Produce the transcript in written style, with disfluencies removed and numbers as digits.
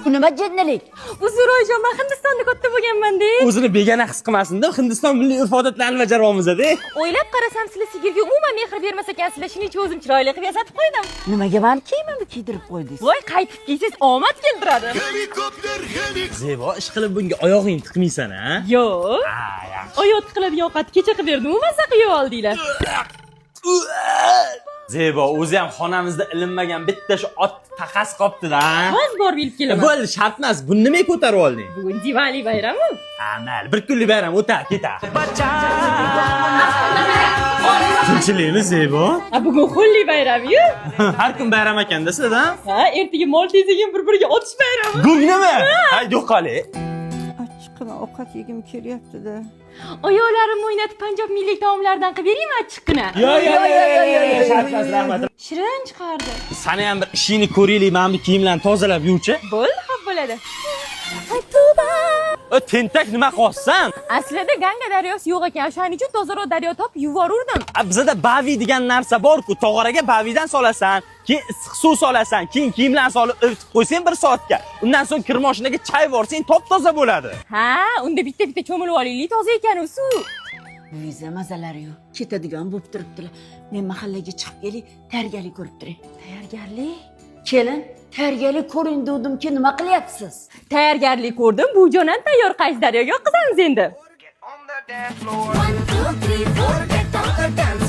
Bu nima jinnalik? Uzr-oyijon, men Hindistonda katta bo'lganman-da. O'zini begona his qilmasin-da. Hindiston milliy urf-odatlarini bajaryapmiz-da. O'ylab qarasam, sizlar sigirga umuman mehr bermas ekansizlar. Shuning uchun o'zim chiroyli qilib yasatib qo'ydim. Nimaga meni kiyimimni kiydirib qo'ydingiz? Voy, qaytib kiysiz omad keltiradi. Zebo, ish qilib bunga oyog'ing tiqmaysan-a? Yo'q. Yaxshi. Oyot qiladigan ovqat kecha qilib berdim, maza qilib oldinglar. Zebo, o'zi ham xonamizda ilinmagan bitta shu ot taqas qopti-da. Hozir borib ilib kelaman. Bo'ldi, shart emas. Buni nimaga ko'tarib olding? Bugun Diwali bayrami. Mayli, bir kunlik bayram o'tar, ketar. Tinchlikmi, Zebo? Bugun xulli bayrami-yu. Har kun bayram ekanda sizda? Ha, ertaga mol tezligim bir-biriga otish bayrami. Gumnimi? Ha, yo'qoli. Achchiqqina ovqat yegim kelyapti-da. Oyoqlarim o'ynatib Panjob milliy taomlaridan qilib beraymi achchiqqina? Yo'q, shart emas, rahmat. Shirin chiqardi. Sani ham bir ishingni ko'raylik, men bu kiyimlarni tozalab yuvchi. Bo'ldi, xo'p bo'ladi. Tentak nima qilsan? Aslida Ganga daryosi yo'q ekan, shuning uchun tozaroq daryo topib yuborurdim. Bizda bavi degan narsa bor-ku, tog'oraga bavidan solasan, keyin issiq suv solasan, keyin kiyimlarni solib ivitib qo'ysang 1 soatga. Undan so'ng kir moshinaga chay borsang top-toza bo'ladi. Ha, unda bitta cho'milib olaylik, toza ekan u suv. Viza mazalari yo'q. Ketadigan bo'lib turibdilar. Men mahallaga chiqib kelib, tayyorgarlik ko'rib turay. Tayyorgarlik? Kelin, tayyorgarlik ko'ring dedim-ki, nima qilyapsiz? Tayyorgarlik ko'rdim. Bu jonan tayyor qaysi daryoga oqizamiz endi. Get on the dance floor. 1, 2, 3, 4, get on the dance